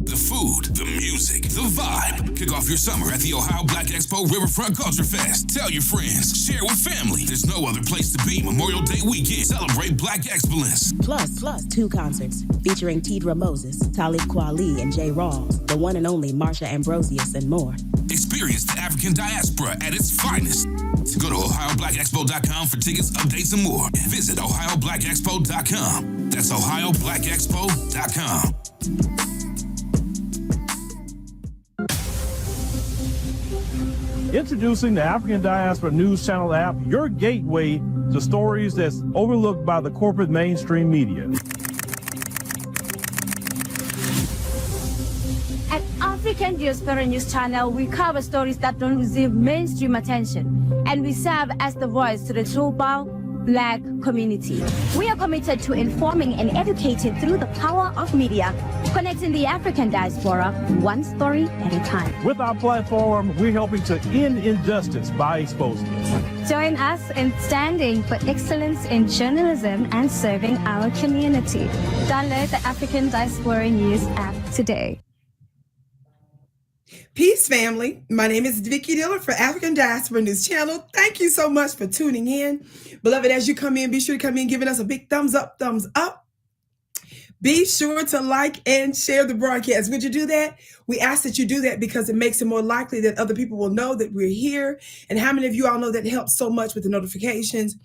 The food, the music, the vibe. Kick off your summer at the Ohio Black Expo Riverfront Culture Fest. Tell your friends, share with family. There's no other place to be Memorial Day weekend. Celebrate Black Excellence. Plus 2 concerts featuring Tidra Moses, Talib Kweli, and Jay Rawls, the one and only Marsha Ambrosius, and more. Experience the African diaspora at its finest. Go to OhioBlackExpo.com for tickets, updates, and more. Visit OhioBlackExpo.com. That's OhioBlackExpo.com. Introducing the African Diaspora News Channel app, your gateway to stories that's overlooked by the corporate mainstream media. At African Diaspora News Channel, we cover stories that don't receive mainstream attention, and we serve as the voice to the global Black community. We are committed to informing and educating through the power of media, connecting the African diaspora one story at a time. With our platform, we're helping to end injustice by exposing it. Join us in standing for excellence in journalism and serving our community. Download the African Diaspora News app today. Peace, family. My name is Vicki Dillard for African Diaspora News Channel. Thank you so much for tuning in. Beloved, as you come in, be sure to come in giving us a big thumbs up, thumbs up. Be sure to like and share the broadcast. Would you do that? We ask that you do that because it makes it more likely that other people will know that we're here. And how many of you all know that it helps so much with the notifications?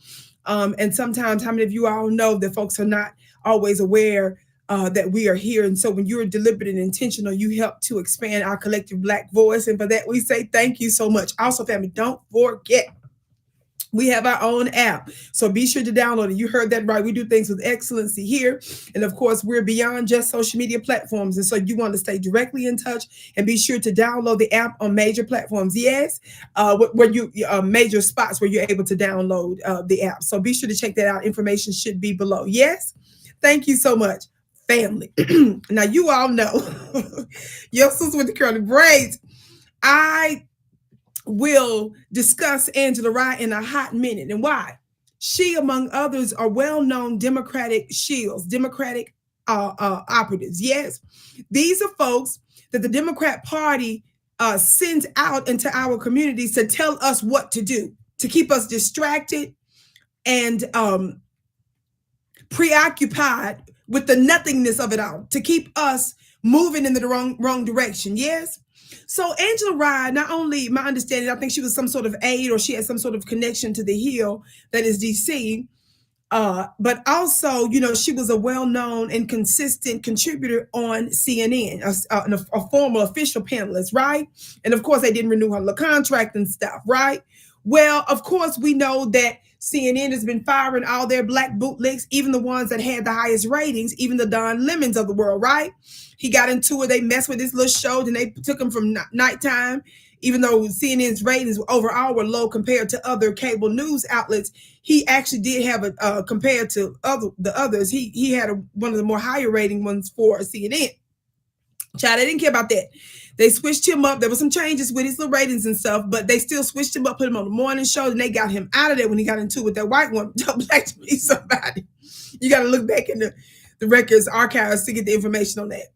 And sometimes how many of you all know that folks are not always aware that we are here. And so when you're deliberate and intentional, you help to expand our collective Black voice. And for that, we say thank you so much. Also, family, don't forget, we have our own app. So be sure to download it. You heard that right. We do things with excellency here. And of course, we're beyond just social media platforms. And so you want to stay directly in touch and be sure to download the app on major platforms. Yes, where you major spots where you're able to download the app. So be sure to check that out. Information should be below. Yes. Thank you so much. Family. Now, you all know your sister with the curly braids. I will discuss Angela Rye in a hot minute. And why? She, among others, are well-known Democratic shills, Democratic operatives. Yes, these are folks that the Democrat Party sends out into our communities to tell us what to do, to keep us distracted and preoccupied with the nothingness of it all, to keep us moving in the wrong direction. Yes. So Angela Rye, not only my understanding, I think she was some sort of aide or she had some sort of connection to the Hill that is DC, but also, you know, she was a well-known and consistent contributor on CNN, a former official panelist, right? And of course, they didn't renew her contract and stuff, right? Well, of course, we know that CNN has been firing all their Black bootlegs, even the ones that had the highest ratings, even the Don Lemons of the world, right? He got into it. They messed with his little show. Then they took him from nighttime, even though CNN's ratings overall were low compared to other cable news outlets. He actually did have a compared to the others. He had one of the more higher rating ones for CNN. Child, they didn't care about that. They switched him up. There were some changes with his little ratings and stuff, but they still switched him up, put him on the morning show, and they got him out of there when he got into it with that white woman. Tell Black to be somebody. You got to look back in the records archives to get the information on that.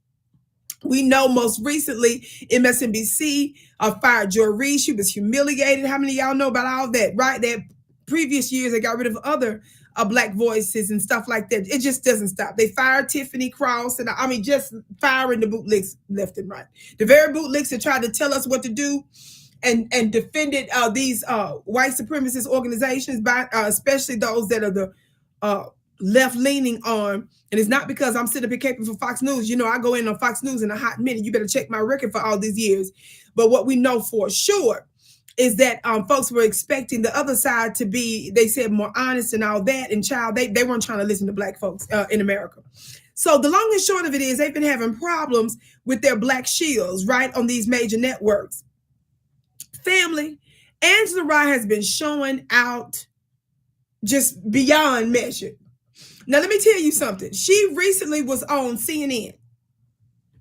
We know most recently MSNBC fired Joy Reid. She was humiliated. How many of y'all know about all that, right? That previous years they got rid of other Black voices and stuff like that. It just doesn't stop. They fired Tiffany Cross, and I mean, just firing the bootlegs left and right. The very bootlegs that tried to tell us what to do and defended these white supremacist organizations, by especially those that are the left-leaning arm. And it's not because I'm sitting up here caping for Fox News. You know, I go in on Fox News in a hot minute. You better check my record for all these years. But what we know for sure is that folks were expecting the other side to be, they said, more honest and all that. And child, they weren't trying to listen to Black folks in America. So the long and short of it is they've been having problems with their Black shields, right, on these major networks. Family, Angela Rye has been showing out just beyond measure. Now, let me tell you something. She recently was on CNN.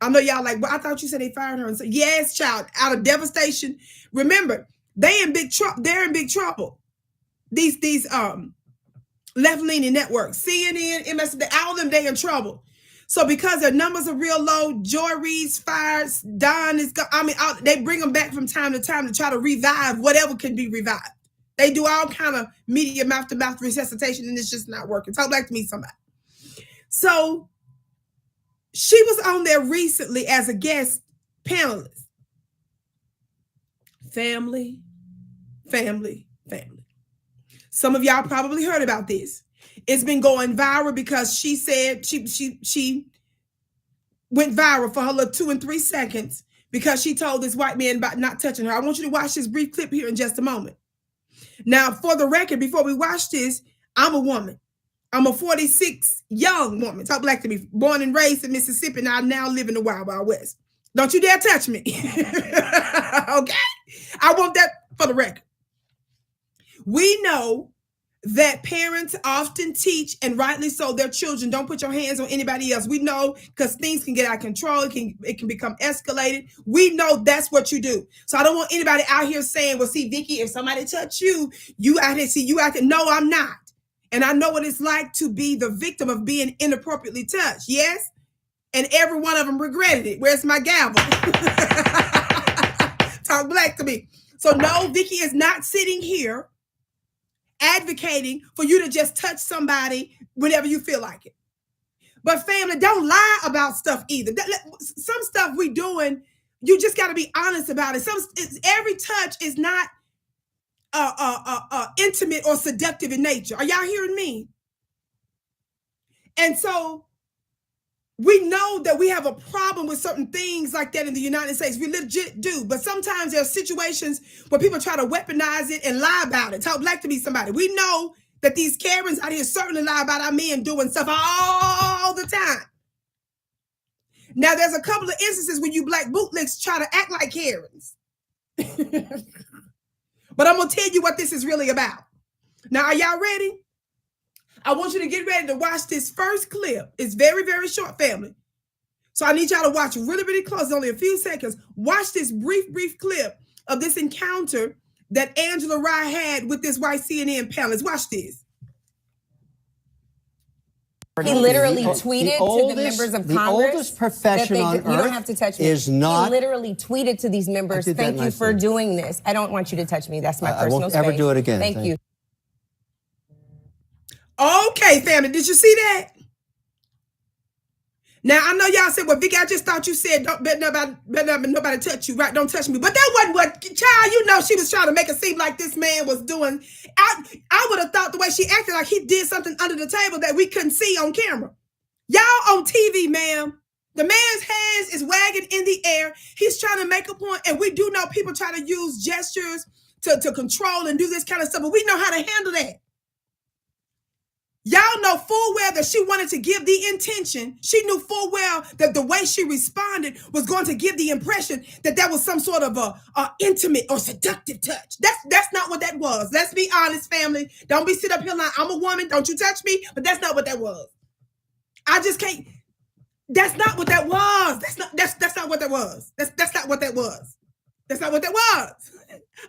I know y'all like, well, I thought you said they fired her. And so, yes, child, out of devastation. Remember, they're in big trouble. These left-leaning networks, CNN, MSNBC, all of them, they in trouble. So because their numbers are real low, Joy Reid's fired, Don is they bring them back from time to time to try to revive whatever can be revived. They do all kind of media mouth-to-mouth resuscitation, and it's just not working. Talk back to me, somebody. So she was on there recently as a guest panelist. Family. Some of y'all probably heard about this. It's been going viral because she said she went viral for her little 2 and 3 seconds because she told this white man about not touching her. I want you to watch this brief clip here in just a moment. Now, for the record, before we watch this, I'm a woman. I'm a 46 young woman. Talk black to me. Born and raised in Mississippi, and I now live in the Wild Wild West. Don't you dare touch me. Okay? I want that for the record. We know that parents often teach, and rightly so, their children, don't put your hands on anybody else. We know because things can get out of control. It can become escalated. We know that's what you do. So I don't want anybody out here saying, well, see, Vicki, if somebody touch you, you out here, see, you out there. No, I'm not. And I know what it's like to be the victim of being inappropriately touched. Yes? And every one of them regretted it. Where's my gavel? Talk black to me. So no, Vicki is not sitting here advocating for you to just touch somebody whenever you feel like it. But family, don't lie about stuff either. Some stuff we doing, you just got to be honest about it. Every touch is not intimate or seductive in nature. Are y'all hearing me? And so we know that we have a problem with certain things like that in the United States. We legit do. But sometimes there are situations where people try to weaponize it and lie about it. Talk black to me, somebody. We know that these Karens out here certainly lie about our men doing stuff all the time. Now, there's a couple of instances when you black bootlicks try to act like Karens. But I'm going to tell you what this is really about. Now, are y'all ready? I want you to get ready to watch this first clip. It's very, very short, family. So I need y'all to watch really, really close, only a few seconds. Watch this brief clip of this encounter that Angela Rye had with this white CNN panelist. Watch this. He literally tweeted to the members of Congress. The oldest profession on earth. You don't have to touch me. Is not. He literally tweeted to these members, thank you for doing this. I don't want you to touch me. That's my personal space. I won't ever do it again. Thank you. Okay, family, did you see that? Now, I know y'all said, well, Vicki, I just thought you said, don't bet nobody touch you, right? Don't touch me. But that wasn't what, child, you know, she was trying to make it seem like this man was doing. I would have thought the way she acted like he did something under the table that we couldn't see on camera. Y'all on TV, ma'am. The man's hands is wagging in the air. He's trying to make a point, and we do know people try to use gestures to control and do this kind of stuff, but we know how to handle that. Y'all know full well that she wanted to give the intention. She knew full well that the way she responded was going to give the impression that that was some sort of a intimate or seductive touch. That's not what that was. Let's be honest, family. Don't be sit up here like, I'm a woman, don't you touch me. But that's not what that was. I just can't. That's not what that was. That's not what that was. That's not what that was. That's not what that was.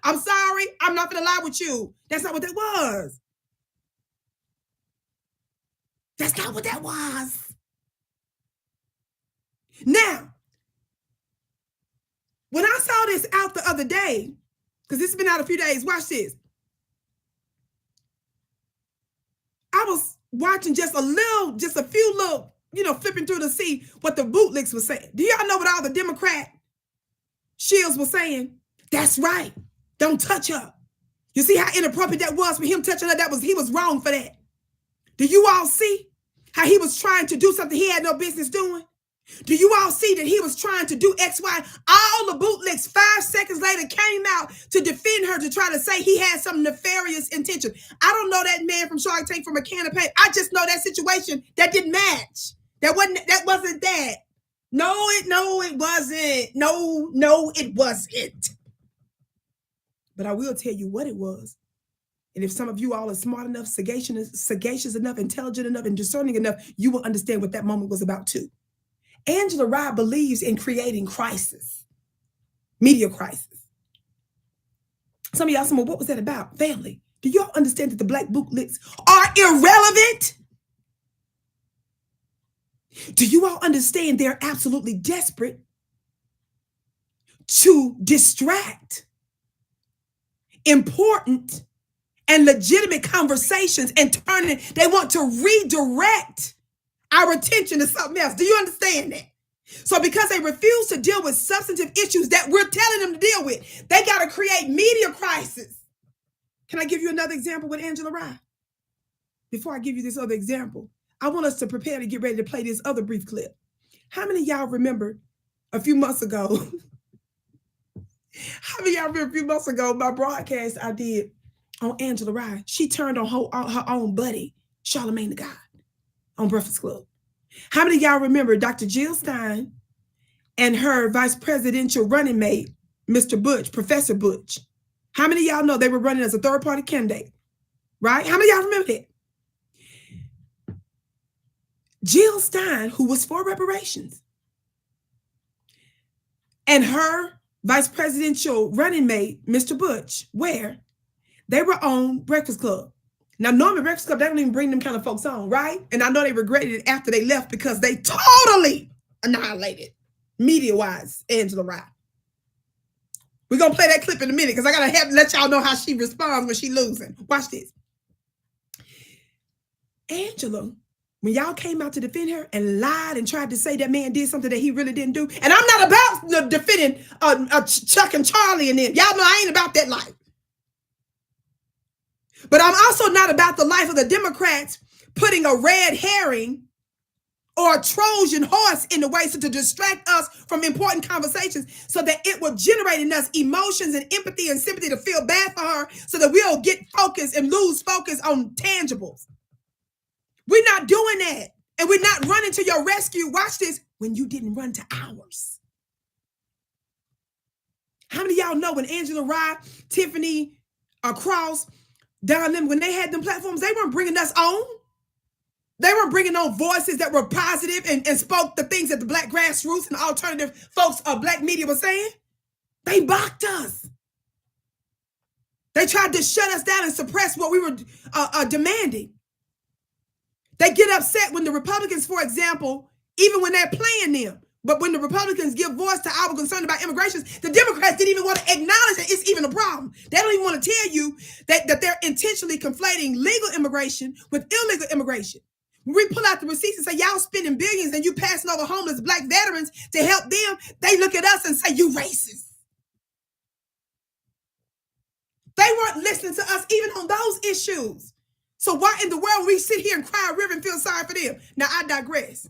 I'm sorry. I'm not gonna lie with you. That's not what that was. That's not what that was. Now, when I saw this out the other day, because this has been out a few days, watch this. I was watching just a few little, flipping through to see what the bootlicks were saying. Do y'all know what all the Democrat shields were saying? That's right. Don't touch her. You see how inappropriate that was for him touching her? He was wrong for that. Do you all see how he was trying to do something he had no business doing? Do you all see that he was trying to do X, Y? All the bootlicks 5 seconds later came out to defend her, to try to say he had some nefarious intention. I don't know that man from Shark Tank from a can of paint. I just know that situation that didn't match. That wasn't that. No, it wasn't. No, it wasn't. But I will tell you what it was. And if some of you all are smart enough, sagacious enough, intelligent enough, and discerning enough, you will understand what that moment was about too. Angela Rye believes in creating crisis, media crisis. Some of y'all say, well, what was that about? Family, do y'all understand that the black bootlicks are irrelevant? Do you all understand they're absolutely desperate to distract important and legitimate conversations and they want to redirect our attention to something else. Do you understand that? So because they refuse to deal with substantive issues that we're telling them to deal with, they got to create media crisis. Can I give you another example with Angela Rye? Before I give you this other example, I want us to prepare to get ready to play this other brief clip. How many of y'all remember a few months ago? How many of y'all remember a few months ago my broadcast I did on Angela Rye? She turned on her own buddy, Charlamagne the God, on Breakfast Club. How many of y'all remember Dr. Jill Stein and her vice presidential running mate, Mr. Butch, Professor Butch? How many of y'all know they were running as a third-party candidate? Right? How many of y'all remember that? Jill Stein, who was for reparations, and her vice presidential running mate, Mr. Butch, where they were on Breakfast Club. Now, normally Breakfast Club, they don't even bring them kind of folks on, right? And I know they regretted it after they left because they totally annihilated, media-wise, Angela Rye. We're going to play that clip in a minute because I got to let y'all know how she responds when she's losing. Watch this. Angela, when y'all came out to defend her and lied and tried to say that man did something that he really didn't do, and I'm not about defending Chuck and Charlie and them. Y'all know I ain't about that life. But I'm also not about the life of the Democrats putting a red herring or a Trojan horse in the way to distract us from important conversations so that it will generate in us emotions and empathy and sympathy to feel bad for her so that we'll get focused and lose focus on tangibles. We're not doing that. And we're not running to your rescue. Watch this. When you didn't run to ours. How many of y'all know when Angela Rye, Tiffany, Cross, down them, when they had them platforms, they weren't bringing us on. They weren't bringing on voices that were positive and spoke the things that the black grassroots and alternative folks of black media were saying. They blocked us. They tried to shut us down and suppress what we were demanding. They get upset when the Republicans, for example, even when they're playing them, but when the Republicans give voice to our concern about immigration, the Democrats didn't even want to acknowledge that it's even a problem. They don't even want to tell you that they're intentionally conflating legal immigration with illegal immigration. When we pull out the receipts and say, y'all spending billions and you passing over homeless black veterans to help them, they look at us and say, you racist. They weren't listening to us even on those issues. So why in the world we sit here and cry a river and feel sorry for them? Now, I digress.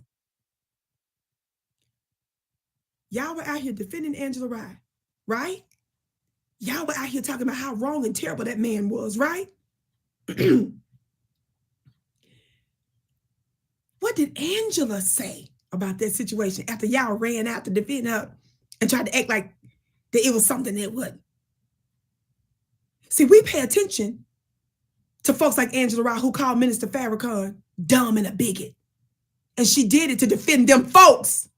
Y'all were out here defending Angela Rye, right? Y'all were out here talking about how wrong and terrible that man was, right? What did Angela say about that situation after y'all ran out to defend her and tried to act like that it was something that wasn't? See, we pay attention to folks like Angela Rye who called Minister Farrakhan dumb and a bigot. And she did it to defend them folks.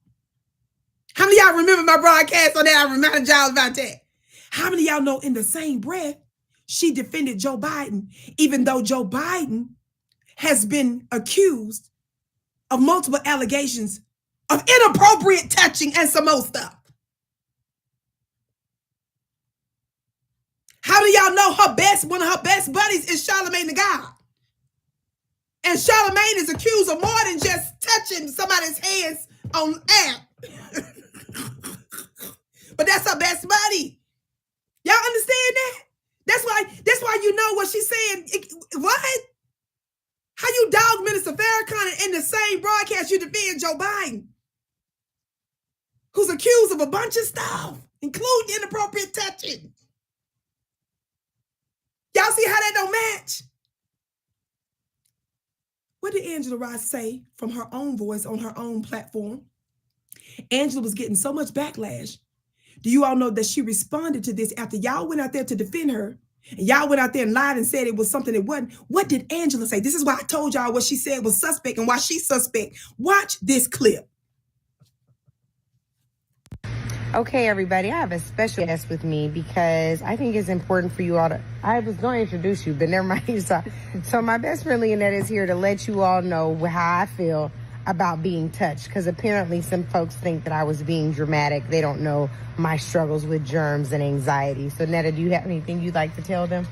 How many of y'all remember my broadcast on that? I reminded y'all about that. How many of y'all know in the same breath, she defended Joe Biden, even though Joe Biden has been accused of multiple allegations of inappropriate touching and some more stuff? How many of y'all know one of her best buddies is Charlamagne the God? And Charlamagne is accused of more than just touching somebody's hands on air. But that's her best buddy. Y'all understand that? That's why you know what she's saying. What? How you dog Minister Farrakhan in the same broadcast you defend Joe Biden, who's accused of a bunch of stuff, including inappropriate touching? Y'all see how that don't match? What did Angela Rye say from her own voice on her own platform? Angela was getting so much backlash. Do you all know that she responded to this after y'all went out there to defend her? And y'all went out there and lied and said it was something it wasn't. What did Angela say? This is why I told y'all what she said was suspect and why she's suspect. Watch this clip. Okay, everybody, I have a special guest with me because I think it's important for you all to, I was going to introduce you, but never mind. So my best friend Leonette is here to let you all know how I feel about being touched, because apparently some folks think that I was being dramatic. They don't know my struggles with germs and anxiety. So Netta, do you have anything you'd like to tell them?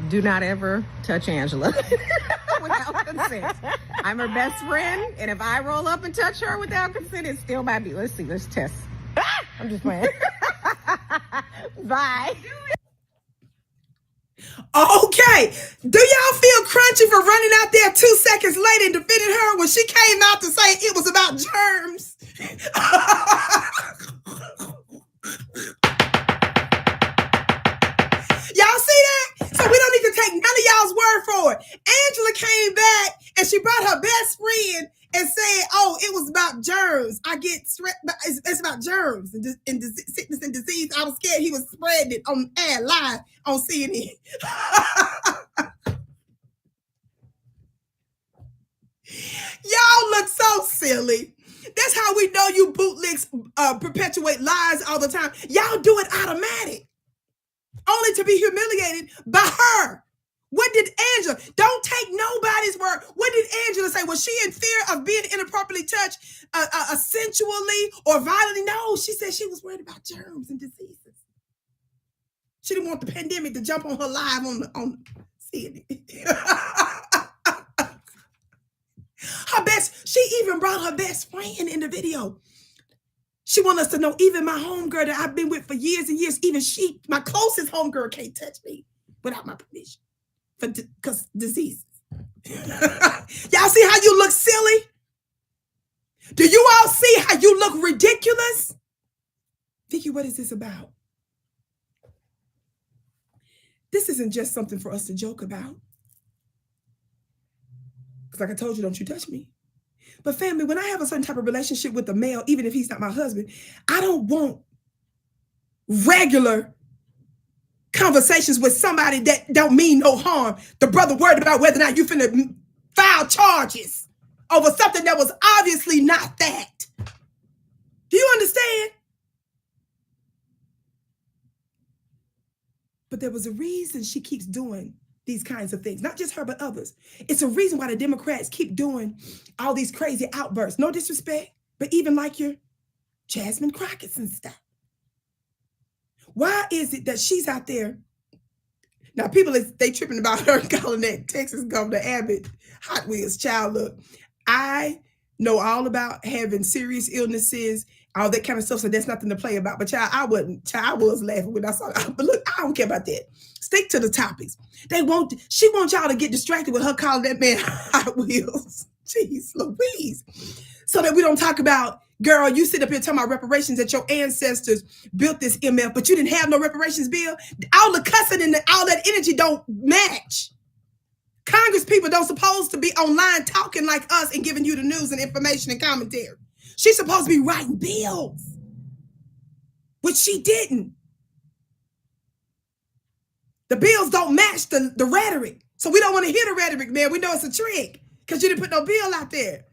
Do not ever touch Angela without consent. I'm her best friend, and if I roll up and touch her without consent, it still might be. Let's see, let's test. I'm just playing. Bye. Okay, do y'all feel crunchy for running out there 2 seconds late and defending her when she came out to say it was about germs? Y'all see that? So we don't need to take none of y'all's word for it. Angela came back and she brought her best friend and said, oh, it was about germs. I get stressed. It's about germs and sickness and disease. I was scared he was spreading it on air live on CNN. Y'all look so silly. That's how we know you bootlegs perpetuate lies all the time. Y'all do it automatic, only to be humiliated by her. What did Angela? Don't take nobody's word. What did Angela say? Was she in fear of being inappropriately touched sensually or violently? No, she said she was worried about germs and diseases. She didn't want the pandemic to jump on her live on CNN. She even brought her best friend in the video. She wants us to know, even my homegirl that I've been with for years and years, even she, my closest homegirl, can't touch me without my permission. Because diseases. Y'all see how you look silly? Do you all see how you look ridiculous? Vicki, what is this about? This isn't just something for us to joke about. Because like I told you, don't you touch me. But family, when I have a certain type of relationship with a male, even if he's not my husband, I don't want regular conversations with somebody that don't mean no harm. The brother worried about whether or not you finna file charges over something that was obviously not that. Do you understand? But there was a reason she keeps doing these kinds of things. Not just her, but others. It's a reason why the Democrats keep doing all these crazy outbursts. No disrespect, but even like your Jasmine Crockett's and stuff. Why is it that she's out there? Now, people, they tripping about her calling that Texas Governor Abbott Hot Wheels child. Look, I know all about having serious illnesses, all that kind of stuff, so that's nothing to play about. But child, I was laughing when I saw that. But look, I don't care about that. Stick to the topics. She wants y'all to get distracted with her calling that man Hot Wheels. Jeez Louise. So that we don't talk about, girl, you sit up here talking about reparations, that your ancestors built this MF, but you didn't have no reparations bill. All the cussing and all that energy don't match. Congress people don't supposed to be online talking like us and giving you the news and information and commentary. She's supposed to be writing bills, which she didn't. The bills don't match the rhetoric. So we don't want to hear the rhetoric, man. We know it's a trick because you didn't put no bill out there.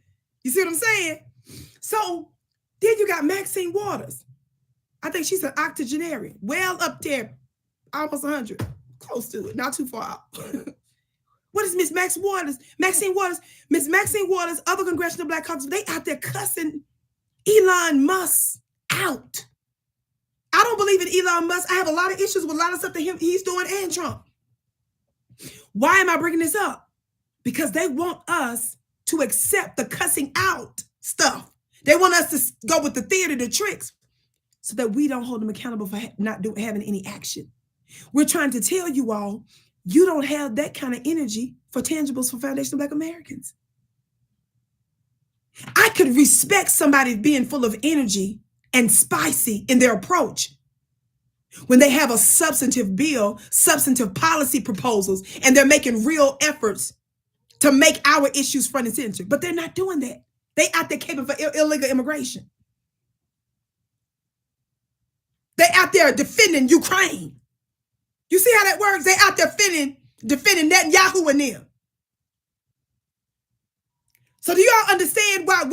You see what I'm saying? So then you got Maxine Waters. I think she's an octogenarian. Well up there, almost 100. Close to it, not too far out. What is Miss Maxine Waters? Miss Maxine Waters, other congressional black caucus, they out there cussing Elon Musk out. I don't believe in Elon Musk. I have a lot of issues with a lot of stuff that he's doing and Trump. Why am I bringing this up? Because they want us to accept the cussing out stuff. They want us to go with the theater, the tricks, so that we don't hold them accountable for not having any action. We're trying to tell you all, you don't have that kind of energy for tangibles for foundational Black Americans. I could respect somebody being full of energy and spicy in their approach when they have a substantive bill, substantive policy proposals, and they're making real efforts to make our issues front and center. But they're not doing that. They out there caping for illegal immigration. They out there defending Ukraine. You see how that works? They out there defending Netanyahu and them. So do y'all understand why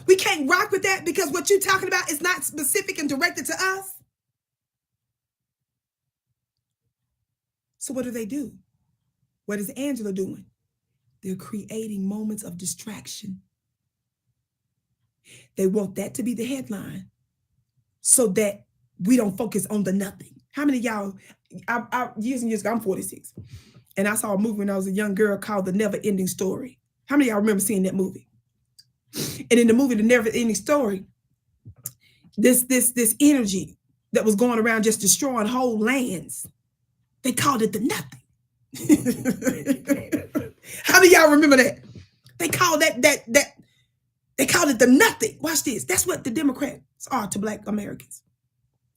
we can't rock with that? Because what you're talking about is not specific and directed to us. So what do? What is Angela doing? They're creating moments of distraction They want that to be the headline so that we don't focus on the nothing. How many of y'all, years and years ago, I'm 46, and I saw a movie when I was a young girl called The Never Ending Story. How many of y'all remember seeing that movie? And in the movie, The Never Ending Story, this energy that was going around just destroying whole lands, they called it the nothing. How many of y'all remember that? They called they called it the nothing. Watch this. That's what the Democrats are to Black Americans.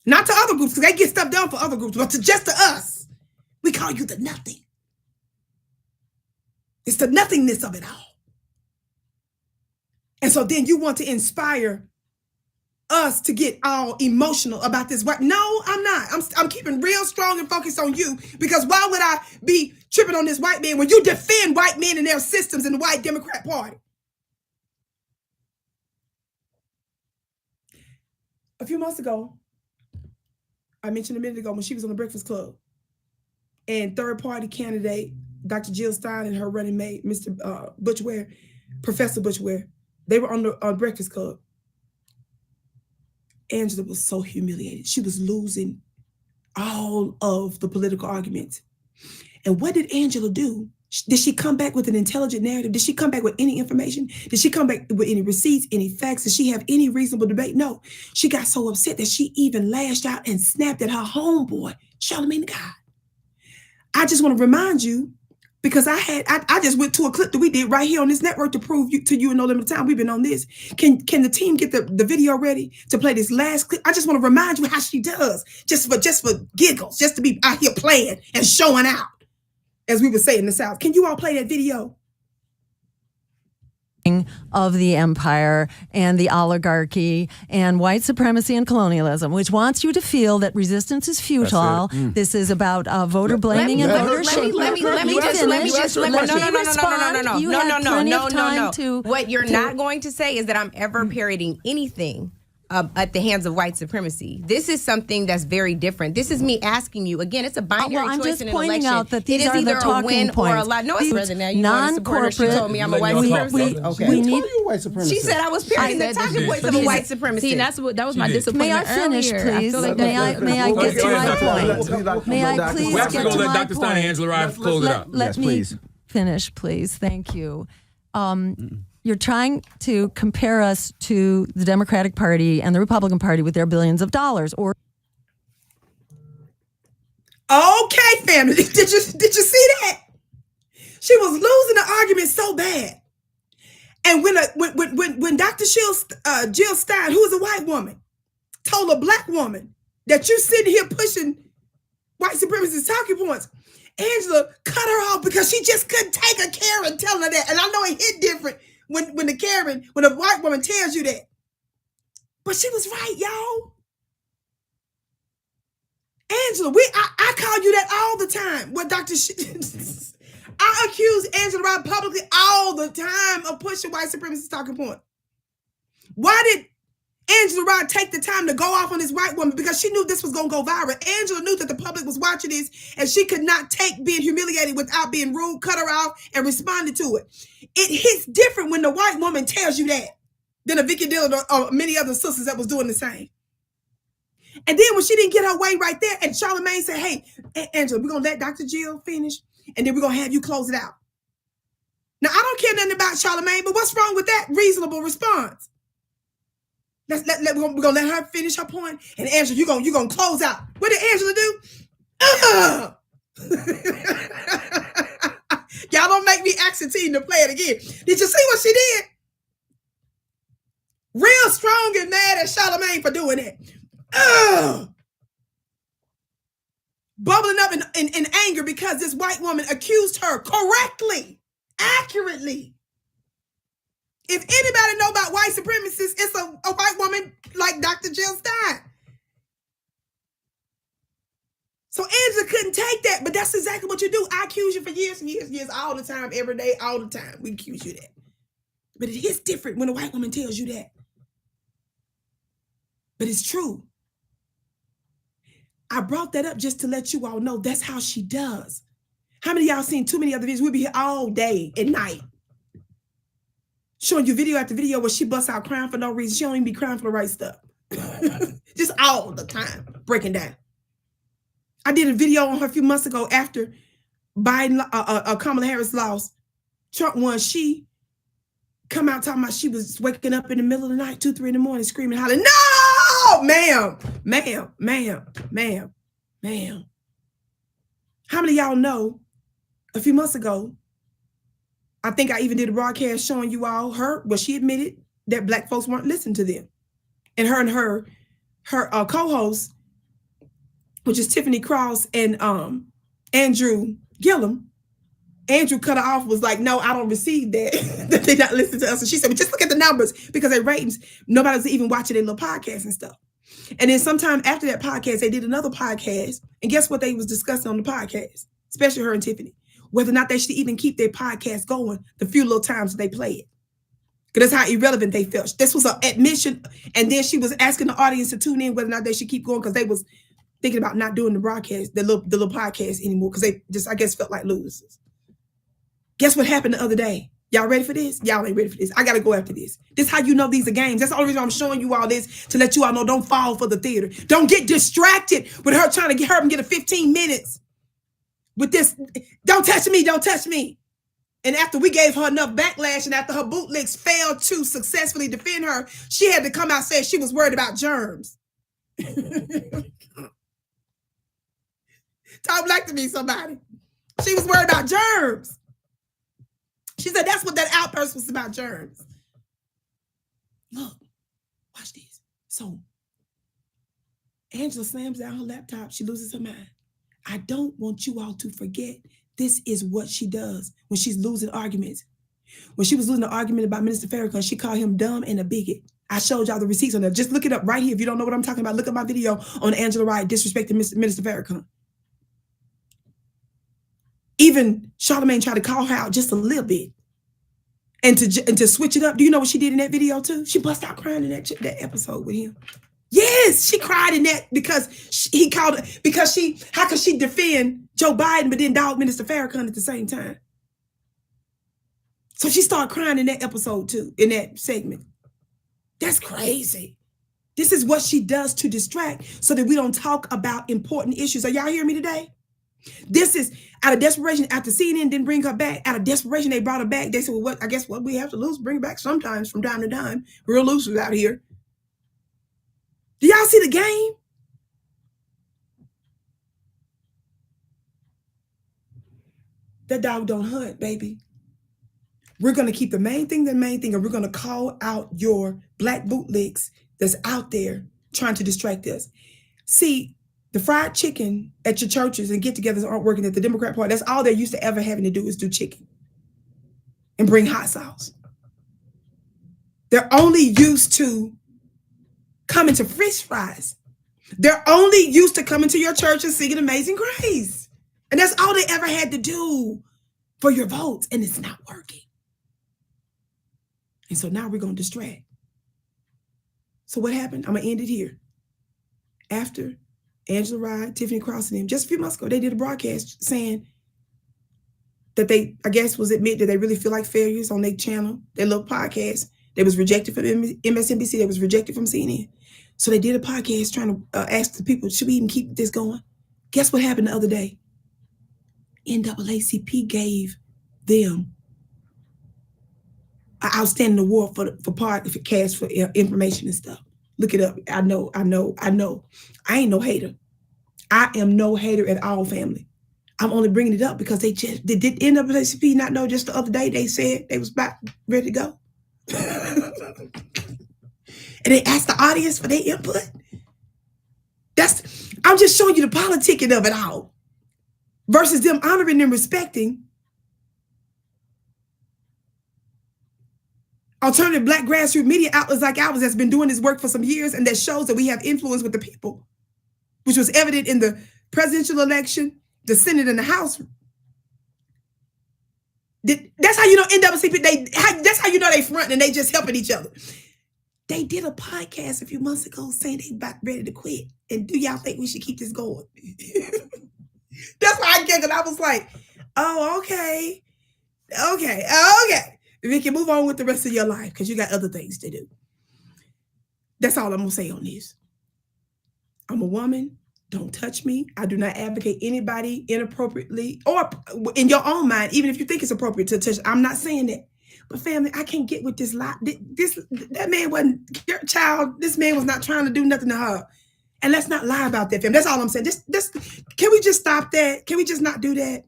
Not to other groups, because they get stuff done for other groups, but just to us, we call you the nothing. It's the nothingness of it all. And so then you want to inspire us to get all emotional about this. No, I'm not. I'm keeping real strong and focused on you, because why would I be tripping on this white man when you defend white men and their systems in the white Democrat Party? A few months ago, I mentioned a minute ago when she was on the Breakfast Club, and third party candidate, Dr. Jill Stein and her running mate, Mr. Butchware, Professor Butchware, they were on the Breakfast Club. Angela was so humiliated. She was losing all of the political arguments. And what did Angela do? Did she come back with an intelligent narrative? Did she come back with any information? Did she come back with any receipts, any facts? Did she have any reasonable debate? No. She got so upset that she even lashed out and snapped at her homeboy, Charlamagne the God. I just want to remind you, because I just went to a clip that we did right here on this network to prove to you in no limited time we've been on this. Can the team get the video ready to play this last clip? I just want to remind you how she does, just for giggles, just to be out here playing and showing out, as we would say in the South. Can you all play that video? Of the empire and the oligarchy and white supremacy and colonialism, which wants you to feel that resistance is futile. This is about voter blaming and voter shaming. Let me just no. What you're not going to say is that I'm ever parroting anything at the hands of white supremacy. This is something that's very different. This is me asking you, again, it's a binary choice in an election. I'm just pointing out that these are the talking points. Or a lot. No, it's rather now. You want to support her. She told me I'm a white supremacist. Okay. We need you white supremacist. She said I was parroting the talking points of a white supremacist. See, that was my disappointment. May I finish, please? May I get to my point? May I please get to my point? We're going to let Dr. Stein and Angela Rye close it out. Let me finish, please. Thank you. You're trying to compare us to the Democratic Party and the Republican Party with their billions of dollars. Or okay, family, did you see that? She was losing the argument so bad, and when Dr. Jill Stein, who is a white woman, told a black woman that you sitting here pushing white supremacist talking points, Angela cut her off because she just couldn't take a Karen telling her that. And I know it hit different when a white woman tells you that. But she was right, y'all. Angela, I call you that all the time. What I accuse Angela Rye publicly all the time of pushing white supremacist talking point. Why did Angela Rye take the time to go off on this white woman? Because she knew this was going to go viral. Angela knew that the public was watching this, and she could not take being humiliated without being rude, cut her off, and responded to it. It hits different when the white woman tells you that than a Vicki Dillard or many other sisters that was doing the same. And then when she didn't get her way right there, and Charlamagne said, hey, Angela, we're going to let Dr. Jill finish, and then we're going to have you close it out. Now, I don't care nothing about Charlamagne, but what's wrong with that reasonable response? We're going to let her finish her point, and Angela, you're going to close out. What did Angela do? Y'all don't make me ask the team to play it again. Did you see what she did? Real strong and mad at Charlamagne for doing that. Bubbling up in anger because this white woman accused her correctly, accurately. If anybody know about white supremacists, it's a white woman like Dr. Jill Stein. So Angela couldn't take that, but that's exactly what you do. I accuse you for years and years and years, all the time, every day, all the time. We accuse you that. But it hits different when a white woman tells you that. But it's true. I brought that up just to let you all know that's how she does. How many of y'all seen too many other videos? We'll be here all day and night. showing you video after video where she busts out crying for no reason. She don't even be crying for the right stuff. Just all the time, breaking down. I did a video on her a few months ago after Biden, Kamala Harris lost. Trump won. She come out talking about she was waking up in the middle of the night, 2, 3 in the morning, screaming, hollering, no, ma'am. How many of y'all know a few months ago, I think I even did a broadcast showing you all where she admitted that Black folks weren't listening to them. And her co-host, which is Tiffany Cross and Andrew Gillum, Andrew cut her off, was like, no, I don't receive that, that they not listening to us. And she said, well, just look at the numbers, because their ratings, nobody was even watching their little podcasts and stuff. And then sometime after that podcast, they did another podcast. And guess what they was discussing on the podcast, especially her and Tiffany? Whether or not they should even keep their podcast going the few little times that they play it. Because that's how irrelevant they felt. This was an admission. And then she was asking the audience to tune in whether or not they should keep going, because they was thinking about not doing the broadcast, the little podcast anymore, because they just, I guess, felt like losers. Guess what happened the other day? Y'all ready for this? Y'all ain't ready for this. I got to go after this. This is how you know these are games. That's the only reason I'm showing you all this, to let you all know, don't fall for the theater. Don't get distracted with her trying to get her and get a 15 minutes with this. Don't touch me. Don't touch me. And after we gave her enough backlash, and after her bootlegs failed to successfully defend her, she had to come out and say she was worried about germs. Talk black to me, somebody. She was worried about germs. She said that's what that outburst was about, germs. Look, watch this. So Angela slams down her laptop. She loses her mind. I don't want you all to forget, this is what she does when she's losing arguments. When she was losing an argument about Minister Farrakhan, she called him dumb and a bigot. I showed y'all the receipts on that. Just look it up right here. If you don't know what I'm talking about, look at my video on Angela Rye disrespecting Minister Farrakhan. Even Charlamagne tried to call her out just a little bit. And to switch it up, do you know what she did in that video too? She bust out crying in that episode with him. Yes, she cried in that because he called her, because how could she defend Joe Biden but then dog Minister Farrakhan at the same time? So she started crying in that episode too, in that segment. That's crazy. This is what she does to distract so that we don't talk about important issues. Are y'all hearing me today? This is out of desperation. After CNN didn't bring her back, out of desperation, they brought her back. They said, well, I guess what we have to lose, bring her back sometimes from time to time. Real losers out here. Do y'all see the game? That dog don't hunt, baby. We're going to keep the main thing, and we're going to call out your black bootlegs that's out there trying to distract us. See, the fried chicken at your churches and get-togethers aren't working at the Democrat Party. That's all they're used to ever having to do is do chicken and bring hot sauce. They're only used to coming to fish fries. They're only used to coming to your church and singing Amazing Grace. And that's all they ever had to do for your votes, and it's not working. And so now we're going to distract. So what happened? I'm going to end it here. After Angela Rye, Tiffany Cross, and them, just a few months ago, they did a broadcast saying that they, I guess, was admit that they really feel like failures on their channel, their little podcast. They was rejected from MSNBC. They was rejected from CNN. So they did a podcast trying to ask the people, should we even keep this going? Guess what happened the other day? NAACP gave them an outstanding award for podcast for information and stuff. Look it up. I know. I ain't no hater. I am no hater at all, family. I'm only bringing it up because they did NAACP not know just the other day they said they was about ready to go. And they asked the audience for their input. I'm just showing you the politicking of it all versus them honoring and respecting alternative black grassroots media outlets like ours that's been doing this work for some years and that shows that we have influence with the people, which was evident in the presidential election, the Senate, and the House. That's how you know NAACP, that's how you know they fronting and they just helping each other. They did a podcast a few months ago saying they about ready to quit. And do y'all think we should keep this going? That's why I giggled. I was like, oh, okay. Vicki, move on with the rest of your life because you got other things to do. That's all I'm going to say on this. I'm a woman. Don't touch me. I do not advocate anybody inappropriately or in your own mind, even if you think it's appropriate to touch. I'm not saying that. But family, I can't get with this lie. That man wasn't your child. This man was not trying to do nothing to her. And let's not lie about that, family. That's all I'm saying. Can we just stop that? Can we just not do that?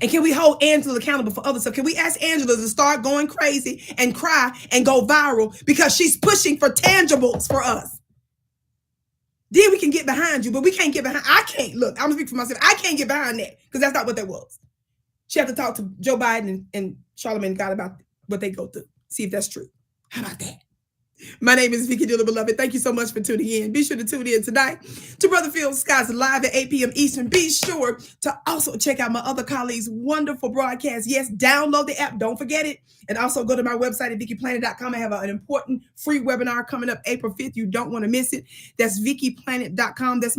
And can we hold Angela accountable for other stuff? Can we ask Angela to start going crazy and cry and go viral because she's pushing for tangibles for us? Then we can get behind you, but we can't get behind. I can't. Look, I'm going to speak for myself. I can't get behind that because that's not what that was. She had to talk to Joe Biden and Charlamagne God about what they go through. See if that's true. How about that? My name is Vicki Dillard, beloved. Thank you so much for tuning in. Be sure to tune in tonight to Brother Phil Scott's live at 8 p.m. Eastern. Be sure to also check out my other colleagues' wonderful broadcast. Yes, download the app. Don't forget it. And also go to my website at VickiPlanet.com. I have an important free webinar coming up April 5th. You don't want to miss it. That's VickiPlanet.com. That's my